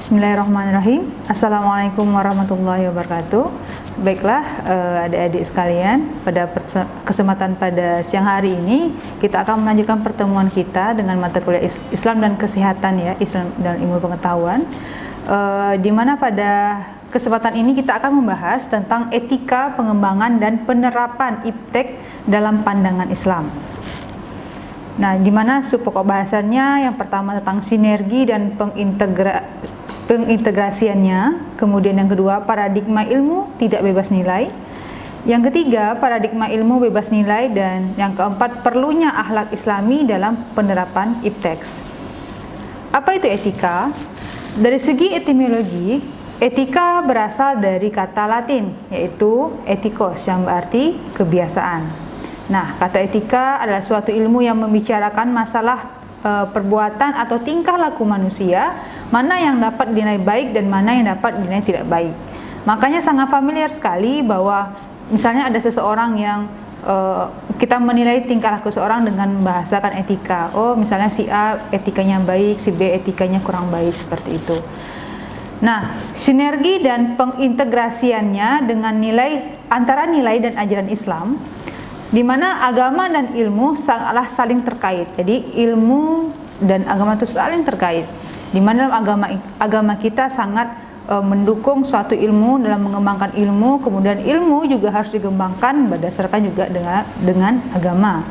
Bismillahirrahmanirrahim. Assalamualaikum warahmatullahi wabarakatuh. Baiklah adik-adik sekalian, pada kesempatan pada siang hari ini kita akan melanjutkan pertemuan kita dengan mata kuliah Islam dan Kesehatan, ya, Islam dan Ilmu Pengetahuan, di mana pada kesempatan ini kita akan membahas tentang etika pengembangan dan penerapan iptek dalam pandangan Islam. Nah, di mana subpokok bahasannya yang pertama tentang sinergi dan pengintegrasiannya, kemudian yang kedua paradigma ilmu tidak bebas nilai, yang ketiga paradigma ilmu bebas nilai, dan yang keempat perlunya akhlak Islami dalam penerapan iptek. Apa itu etika? Dari segi etimologi, etika berasal dari kata Latin yaitu ethikos yang berarti kebiasaan. Nah, kata etika adalah suatu ilmu yang membicarakan masalah perbuatan atau tingkah laku manusia, mana yang dapat dinilai baik dan mana yang dapat dinilai tidak baik. Makanya sangat familiar sekali bahwa misalnya ada seseorang yang kita menilai tingkah laku seseorang dengan membahasakan etika. Oh, misalnya si A etikanya baik, si B etikanya kurang baik, seperti itu. Nah, sinergi dan pengintegrasiannya dengan antara nilai dan ajaran Islam, di mana agama dan ilmu sangatlah saling terkait. Jadi ilmu dan agama itu saling terkait. Di mana dalam agama kita sangat mendukung suatu ilmu dalam mengembangkan ilmu, kemudian ilmu juga harus dikembangkan berdasarkan juga dengan agama.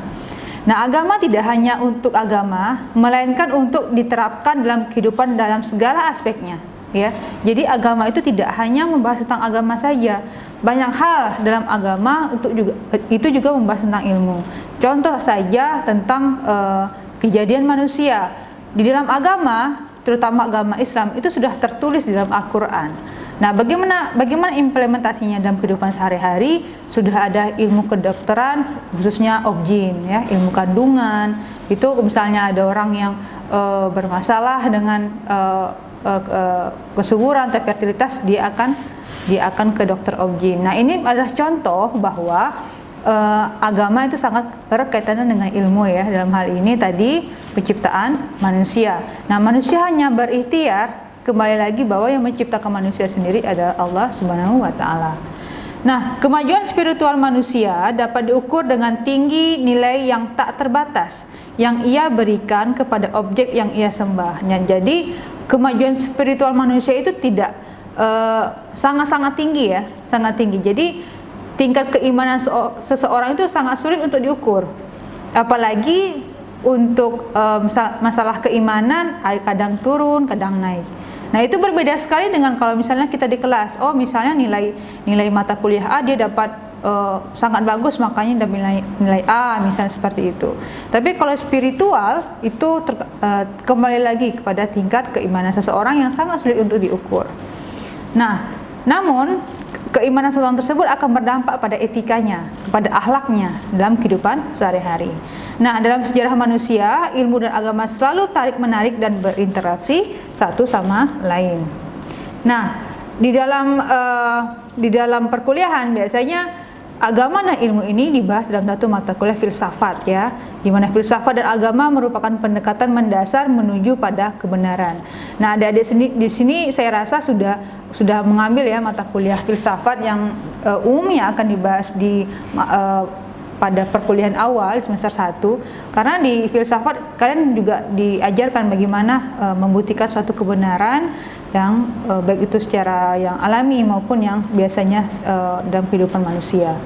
Nah, agama tidak hanya untuk agama, melainkan untuk diterapkan dalam kehidupan dalam segala aspeknya. Ya, jadi agama itu tidak hanya membahas tentang agama saja, banyak hal dalam agama itu juga membahas tentang ilmu. Contoh saja tentang kejadian manusia di dalam agama, terutama agama Islam itu sudah tertulis di dalam Al-Quran. Nah, bagaimana implementasinya dalam kehidupan sehari-hari? Sudah ada ilmu kedokteran, khususnya obgyn, ya, ilmu kandungan. Itu misalnya ada orang yang bermasalah dengan kesuburan atau fertilitas, dia akan ke dokter obgyn. Nah, ini adalah contoh bahwa agama itu sangat erat kaitannya dengan ilmu, ya. Dalam hal ini tadi penciptaan manusia. Nah, manusia hanya berikhtiar, kembali lagi bahwa yang menciptakan manusia sendiri adalah Allah Subhanahu wa taala. Nah, kemajuan spiritual manusia dapat diukur dengan tinggi nilai yang tak terbatas yang ia berikan kepada objek yang ia sembah. Nah, jadi kemajuan spiritual manusia itu tidak sangat-sangat tinggi, ya, sangat tinggi. Jadi tingkat keimanan seseorang itu sangat sulit untuk diukur. Apalagi untuk masalah keimanan, kadang turun, kadang naik. Nah, itu berbeda sekali dengan kalau misalnya kita di kelas. Oh, misalnya nilai mata kuliah A dia dapat sangat bagus, makanya dapat nilai A, misalnya seperti itu. Tapi kalau spiritual itu kembali lagi kepada tingkat keimanan seseorang yang sangat sulit untuk diukur. Nah, namun keimanan seseorang tersebut akan berdampak pada etikanya, kepada akhlaknya dalam kehidupan sehari-hari. Nah, dalam sejarah manusia, ilmu dan agama selalu tarik-menarik dan berinteraksi satu sama lain. Nah, di dalam perkuliahan biasanya agama dan ilmu ini dibahas dalam satu mata kuliah filsafat, ya, di mana filsafat dan agama merupakan pendekatan mendasar menuju pada kebenaran. Nah, adik-adik di sini saya rasa sudah mengambil, ya, mata kuliah filsafat yang umumnya akan dibahas pada perkuliahan awal semester 1, karena di filsafat kalian juga diajarkan bagaimana membuktikan suatu kebenaran yang baik itu secara yang alami maupun yang biasanya dalam kehidupan manusia.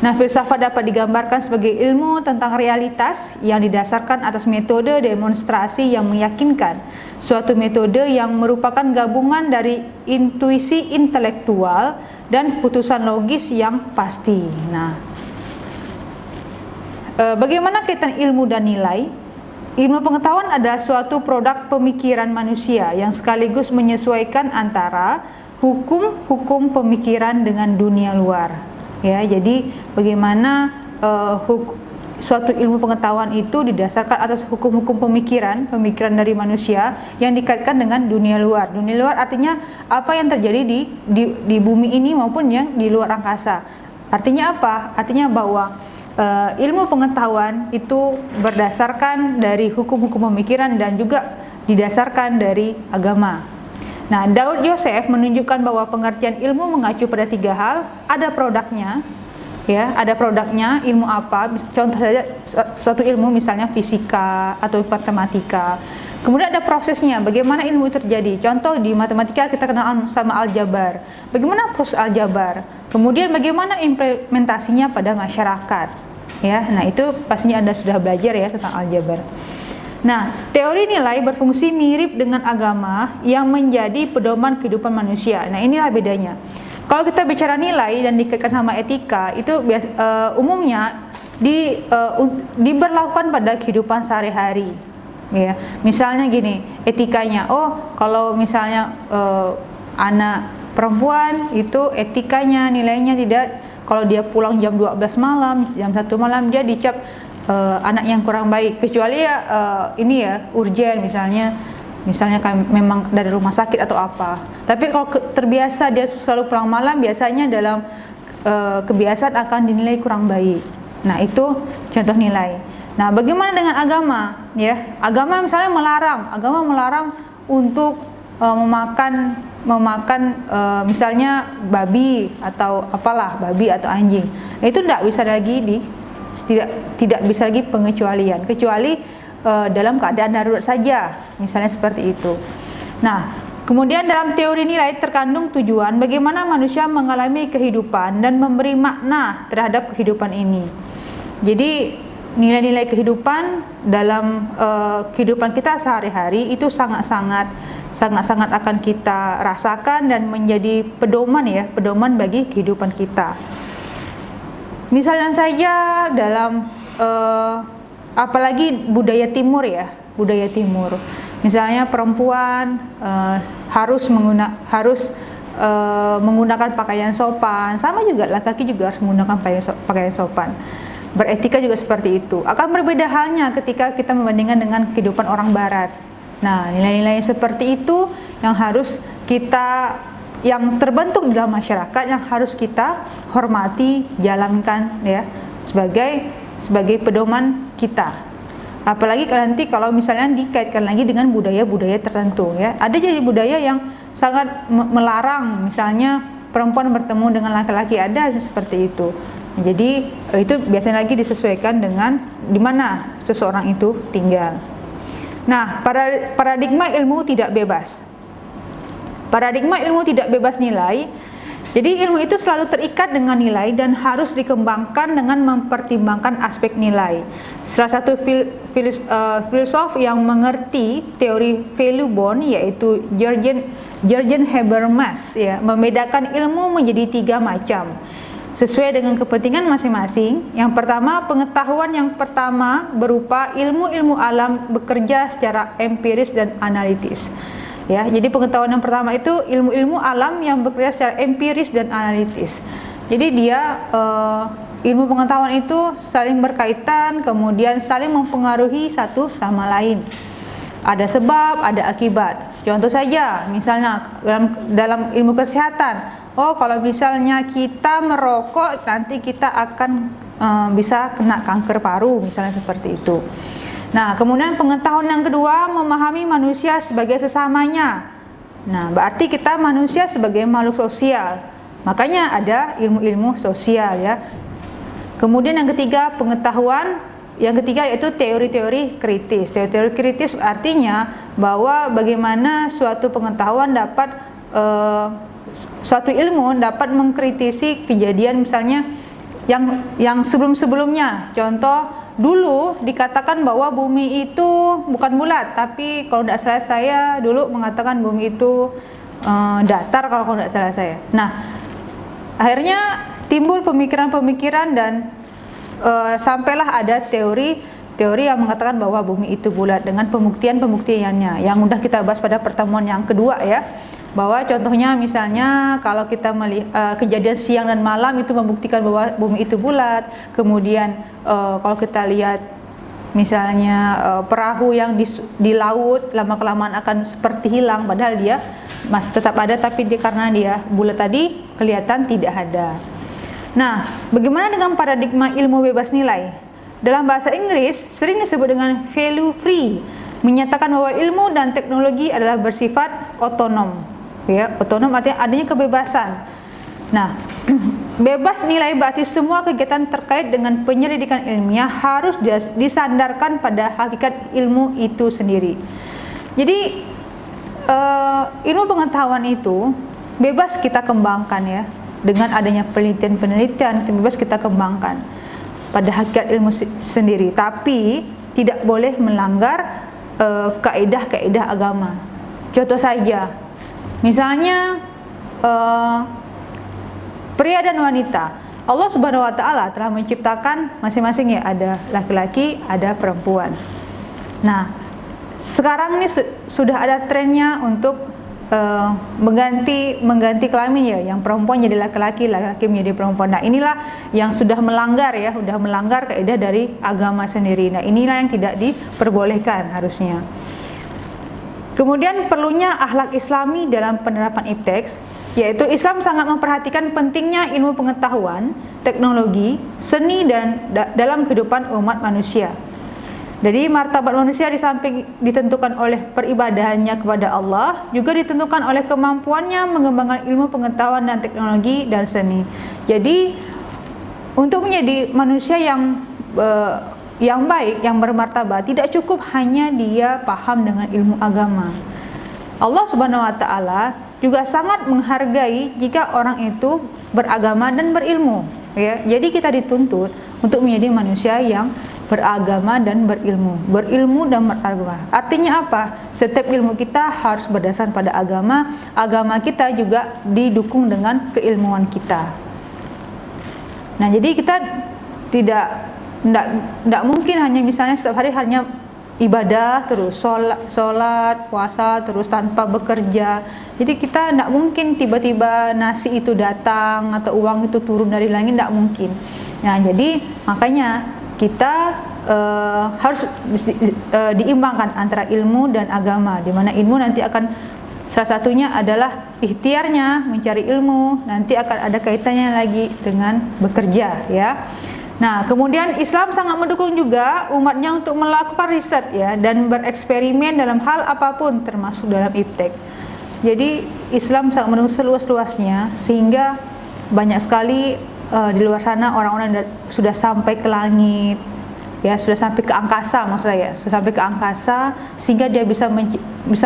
Nah, filsafat dapat digambarkan sebagai ilmu tentang realitas yang didasarkan atas metode demonstrasi yang meyakinkan, suatu metode yang merupakan gabungan dari intuisi intelektual dan putusan logis yang pasti. Nah, bagaimana kaitan ilmu dan nilai? Ilmu pengetahuan adalah suatu produk pemikiran manusia yang sekaligus menyesuaikan antara hukum-hukum pemikiran dengan dunia luar. Ya, jadi bagaimana suatu ilmu pengetahuan itu didasarkan atas hukum-hukum pemikiran dari manusia yang dikaitkan dengan dunia luar. Dunia luar artinya apa yang terjadi di bumi ini maupun yang di luar angkasa. Artinya apa? Artinya bahwa ilmu pengetahuan itu berdasarkan dari hukum-hukum pemikiran dan juga didasarkan dari agama. Nah, Daud Joseph menunjukkan bahwa pengertian ilmu mengacu pada 3 hal. Ada produknya, ya, ada produknya. Ilmu apa? Contoh saja suatu ilmu, misalnya fisika atau matematika. Kemudian ada prosesnya, bagaimana ilmu itu terjadi. Contoh di matematika kita kenal sama aljabar. Bagaimana proses aljabar? Kemudian bagaimana implementasinya pada masyarakat. Ya, nah itu pastinya Anda sudah belajar ya tentang aljabar. Nah, teori nilai berfungsi mirip dengan agama yang menjadi pedoman kehidupan manusia. Nah, inilah bedanya. Kalau kita bicara nilai dan dikaitkan sama etika, itu umumnya diberlakukan pada kehidupan sehari-hari. Ya, misalnya gini, etikanya. Oh, kalau misalnya anak perempuan itu etikanya, nilainya tidak, kalau dia pulang jam 12 malam, jam 1 malam dia dicap anak yang kurang baik, kecuali ya ini ya urgen, misalnya kan memang dari rumah sakit atau apa. Tapi kalau terbiasa dia selalu pulang malam, biasanya dalam kebiasaan akan dinilai kurang baik. Nah, itu contoh nilai. Nah, bagaimana dengan agama? Ya, agama misalnya melarang untuk memakan misalnya babi atau apalah, babi atau anjing. Nah, itu tidak bisa lagi pengecualian, kecuali dalam keadaan darurat saja, misalnya seperti itu. Nah, kemudian dalam teori nilai terkandung tujuan bagaimana manusia mengalami kehidupan dan memberi makna terhadap kehidupan ini. Jadi nilai-nilai kehidupan dalam kehidupan kita sehari-hari itu sangat-sangat akan kita rasakan dan menjadi pedoman bagi kehidupan kita. Misalnya saja dalam apalagi budaya timur ya, budaya timur. Misalnya perempuan harus menggunakan pakaian sopan, sama juga laki-laki juga harus menggunakan pakaian sopan. Beretika juga seperti itu. Akan berbeda halnya ketika kita membandingkan dengan kehidupan orang barat. Nah, nilai-nilai seperti itu yang terbentuk di dalam masyarakat yang harus kita hormati, jalankan ya sebagai pedoman kita. Apalagi nanti kalau misalnya dikaitkan lagi dengan budaya-budaya tertentu ya. Ada jadi budaya yang sangat melarang misalnya perempuan bertemu dengan laki-laki, ada seperti itu. Jadi itu biasanya lagi disesuaikan dengan di mana seseorang itu tinggal. Nah, paradigma ilmu tidak bebas. Paradigma ilmu tidak bebas nilai. Jadi ilmu itu selalu terikat dengan nilai dan harus dikembangkan dengan mempertimbangkan aspek nilai. Salah satu filsuf yang mengerti teori value bond yaitu Jürgen Habermas ya, membedakan ilmu menjadi 3 macam sesuai dengan kepentingan masing-masing. Yang pertama, pengetahuan yang pertama berupa ilmu-ilmu alam bekerja secara empiris dan analitis. Ya, jadi pengetahuan yang pertama itu ilmu-ilmu alam yang bekerja secara empiris dan analitis. Jadi dia ilmu pengetahuan itu saling berkaitan, kemudian saling mempengaruhi satu sama lain. Ada sebab, ada akibat. Contoh saja, misalnya dalam ilmu kesehatan, kalau misalnya kita merokok nanti kita akan bisa kena kanker paru, misalnya seperti itu. Nah, kemudian pengetahuan yang kedua, memahami manusia sebagai sesamanya. Nah, berarti kita manusia sebagai makhluk sosial. Makanya ada ilmu-ilmu sosial ya. Kemudian yang ketiga, pengetahuan yang ketiga yaitu teori-teori kritis. Teori-teori kritis artinya bahwa bagaimana suatu pengetahuan suatu ilmu dapat mengkritisi kejadian misalnya yang sebelum-sebelumnya. Contoh, dulu dikatakan bahwa bumi itu bukan bulat, tapi kalau tidak salah saya dulu mengatakan bumi itu datar kalau tidak salah saya. Nah, akhirnya timbul pemikiran-pemikiran dan sampailah ada teori yang mengatakan bahwa bumi itu bulat dengan pembuktiannya yang sudah kita bahas pada pertemuan yang kedua ya. Bahwa contohnya misalnya kalau kita melihat kejadian siang dan malam itu membuktikan bahwa bumi itu bulat. Kemudian kalau kita lihat misalnya perahu yang di laut lama-kelamaan akan seperti hilang, padahal dia masih tetap ada, tapi karena dia bulat tadi kelihatan tidak ada. Nah, bagaimana dengan paradigma ilmu bebas nilai? Dalam bahasa Inggris sering disebut dengan value free, menyatakan bahwa ilmu dan teknologi adalah bersifat otonom. Ya, otonom artinya adanya kebebasan. Nah, bebas nilai berarti semua kegiatan terkait dengan penyelidikan ilmiah harus disandarkan pada hakikat ilmu itu sendiri. Jadi ilmu pengetahuan itu bebas kita kembangkan ya, dengan adanya penelitian-penelitian bebas kita kembangkan pada hakikat ilmu sendiri, tapi tidak boleh melanggar kaidah-kaidah agama. Contoh saja, misalnya pria dan wanita, Allah Subhanahu wa taala telah menciptakan masing-masing ya, ada laki-laki, ada perempuan. Nah, sekarang ini sudah ada trennya untuk mengganti kelamin ya, yang perempuan jadi laki-laki, laki-laki menjadi perempuan. Nah, inilah yang sudah melanggar ya, sudah melanggar kaidah dari agama sendiri. Nah, inilah yang tidak diperbolehkan harusnya. Kemudian perlunya akhlak Islami dalam penerapan iptek, yaitu Islam sangat memperhatikan pentingnya ilmu pengetahuan, teknologi, seni dan dalam kehidupan umat manusia. Jadi martabat manusia di samping ditentukan oleh peribadahannya kepada Allah, juga ditentukan oleh kemampuannya mengembangkan ilmu pengetahuan dan teknologi dan seni. Jadi untuk menjadi manusia yang baik, yang bermartabat, tidak cukup hanya dia paham dengan ilmu agama. Allah Subhanahu wa taala juga sangat menghargai jika orang itu beragama dan berilmu, ya. Jadi kita dituntut untuk menjadi manusia yang beragama dan berilmu dan beragama. Artinya apa? Setiap ilmu kita harus berdasarkan pada agama. Agama kita juga didukung dengan keilmuan kita. Nah, jadi kita tidak mungkin hanya misalnya setiap hari hanya ibadah terus, sholat, puasa terus tanpa bekerja. Jadi kita tidak mungkin tiba-tiba nasi itu datang atau uang itu turun dari langit, tidak mungkin. Nah, jadi makanya kita harus diimbangkan antara ilmu dan agama, di mana ilmu nanti akan salah satunya adalah ikhtiarnya mencari ilmu, nanti akan ada kaitannya lagi dengan bekerja ya. Nah, kemudian Islam sangat mendukung juga umatnya untuk melakukan riset ya, dan bereksperimen dalam hal apapun termasuk dalam iptek. Jadi Islam sangat mendukung seluas-luasnya, sehingga banyak sekali di luar sana orang-orang sudah sampai ke langit ya, sudah sampai ke angkasa, maksudnya ya, sudah sampai ke angkasa sehingga dia bisa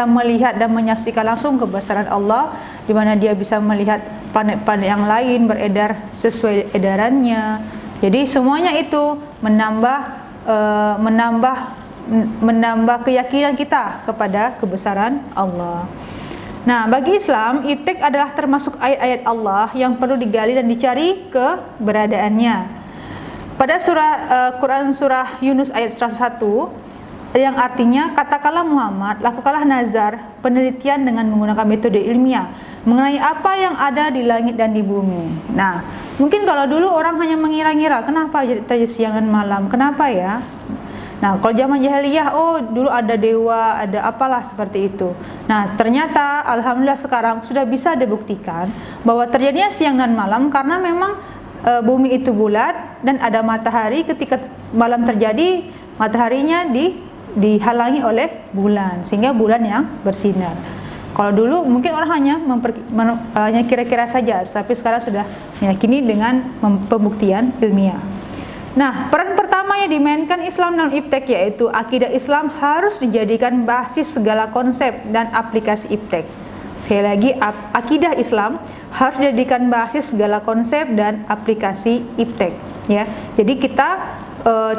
melihat dan menyaksikan langsung kebesaran Allah, di mana dia bisa melihat planet-planet yang lain beredar sesuai edarannya. Jadi semuanya itu menambah keyakinan kita kepada kebesaran Allah. Nah, bagi Islam, iptek adalah termasuk ayat-ayat Allah yang perlu digali dan dicari keberadaannya. Pada Quran surah Yunus ayat 101 yang artinya, katakanlah Muhammad, lakukanlah nazar, penelitian dengan menggunakan metode ilmiah mengenai apa yang ada di langit dan di bumi. Nah, mungkin kalau dulu orang hanya mengira-ngira, kenapa jadi siang dan malam? Kenapa ya? Nah, kalau zaman jahiliyah, oh dulu ada dewa, ada apalah seperti itu. Nah, ternyata alhamdulillah sekarang sudah bisa dibuktikan bahwa terjadinya siang dan malam karena memang bumi itu bulat dan ada matahari. Ketika malam terjadi, mataharinya dihalangi oleh bulan, sehingga bulan yang bersinar. Kalau dulu mungkin orang hanya kira-kira saja, tapi sekarang sudah meyakini dengan pembuktian ilmiah. Nah, peran pertama yang dimainkan Islam dalam iptek yaitu akidah Islam harus dijadikan basis segala konsep dan aplikasi iptek. Sekali lagi, akidah Islam harus dijadikan basis segala konsep dan aplikasi iptek. Ya, jadi kita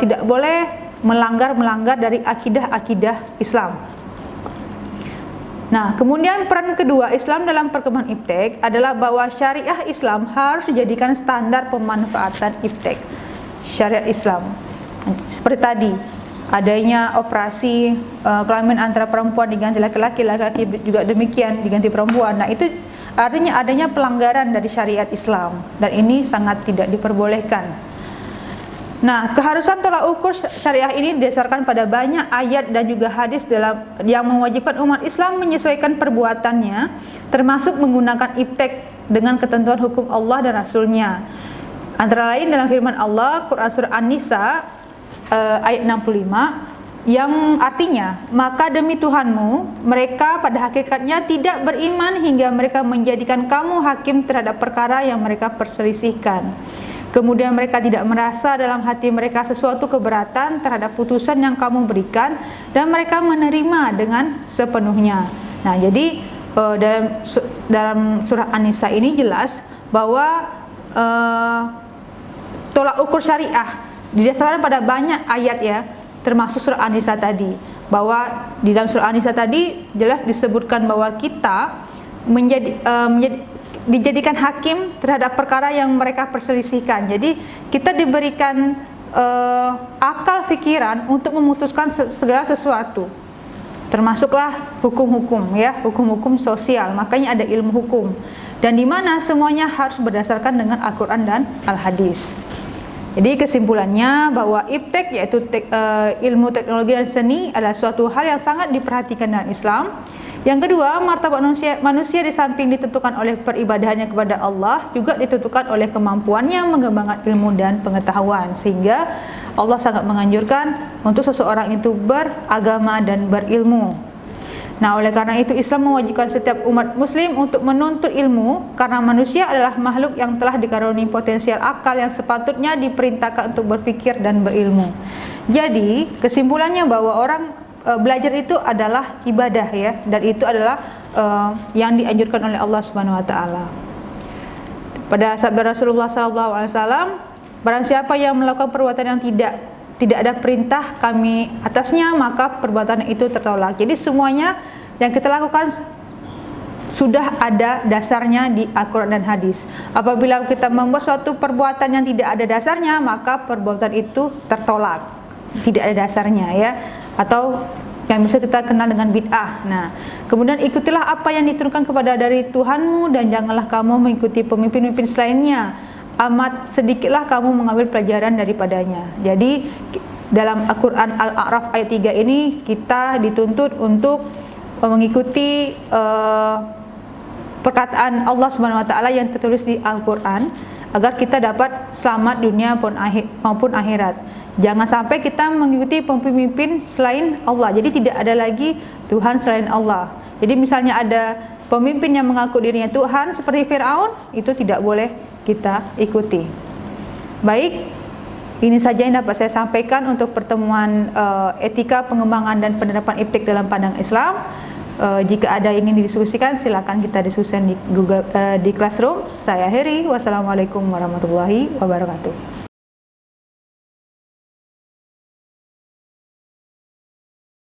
tidak boleh melanggar dari akidah Islam. Nah, kemudian peran kedua Islam dalam perkembangan iptek adalah bahwa syariah Islam harus dijadikan standar pemanfaatan iptek. Syariat Islam seperti tadi, adanya operasi kelamin antara perempuan diganti laki-laki, laki-laki juga demikian diganti perempuan. Nah, itu artinya adanya pelanggaran dari syariat Islam, dan ini sangat tidak diperbolehkan. Nah, keharusan tolak ukur syariah ini didasarkan pada banyak ayat dan juga hadis yang mewajibkan umat Islam menyesuaikan perbuatannya, termasuk menggunakan iptek dengan ketentuan hukum Allah dan Rasul-Nya. Antara lain dalam firman Allah, Quran surah An-Nisa ayat 65, yang artinya, maka demi Tuhanmu, mereka pada hakikatnya tidak beriman hingga mereka menjadikan kamu hakim terhadap perkara yang mereka perselisihkan. Kemudian mereka tidak merasa dalam hati mereka sesuatu keberatan terhadap putusan yang kamu berikan, dan mereka menerima dengan sepenuhnya. Nah, jadi dalam surah An-Nisa ini jelas bahwa tolak ukur syariah didasarkan pada banyak ayat ya, termasuk surah An-Nisa tadi, bahwa di dalam surah An-Nisa tadi jelas disebutkan bahwa kita dijadikan hakim terhadap perkara yang mereka perselisihkan. Jadi kita diberikan akal fikiran untuk memutuskan segala sesuatu, termasuklah hukum-hukum ya, hukum-hukum sosial. Makanya ada ilmu hukum, dan di mana semuanya harus berdasarkan dengan Al-Quran dan Al-Hadis. Jadi kesimpulannya bahwa iptek, yaitu ilmu teknologi dan seni, adalah suatu hal yang sangat diperhatikan dalam Islam. Yang kedua, martabat manusia di samping ditentukan oleh peribadahannya kepada Allah, juga ditentukan oleh kemampuannya mengembangkan ilmu dan pengetahuan, sehingga Allah sangat menganjurkan untuk seseorang itu beragama dan berilmu. Nah, oleh karena itu Islam mewajibkan setiap umat muslim untuk menuntut ilmu, karena manusia adalah makhluk yang telah dikaruniai potensial akal yang sepatutnya diperintahkan untuk berpikir dan berilmu. Jadi, kesimpulannya bahwa orang belajar itu adalah ibadah ya, dan itu adalah yang dianjurkan oleh Allah Subhanahu wa taala. Pada sabda Rasulullah SAW, barang siapa yang melakukan perbuatan yang tidak ada perintah kami atasnya, maka perbuatan itu tertolak. Jadi semuanya yang kita lakukan sudah ada dasarnya di Al-Quran dan Hadis. Apabila kita membuat suatu perbuatan yang tidak ada dasarnya, maka perbuatan itu tertolak, tidak ada dasarnya ya, atau yang bisa kita kenal dengan bid'ah. Nah, kemudian ikutilah apa yang diturunkan kepada dari Tuhanmu, dan janganlah kamu mengikuti pemimpin-pemimpin selainnya. Amat sedikitlah kamu mengambil pelajaran daripadanya. Jadi dalam Al-Quran Al-A'raf ayat 3 ini kita dituntut untuk mengikuti perkataan Allah Subhanahu wa taala yang tertulis di Al-Quran, agar kita dapat selamat dunia maupun akhirat. Jangan sampai kita mengikuti pemimpin selain Allah. Jadi tidak ada lagi Tuhan selain Allah. Jadi misalnya ada pemimpin yang mengaku dirinya Tuhan seperti Fir'aun, itu tidak boleh kita ikuti. Baik, ini saja yang dapat saya sampaikan untuk pertemuan etika pengembangan dan penerapan iptek dalam pandang Islam. Jika ada yang ingin didiskusikan, silakan kita diskusikan di Classroom. Saya Heri, wassalamualaikum warahmatullahi wabarakatuh.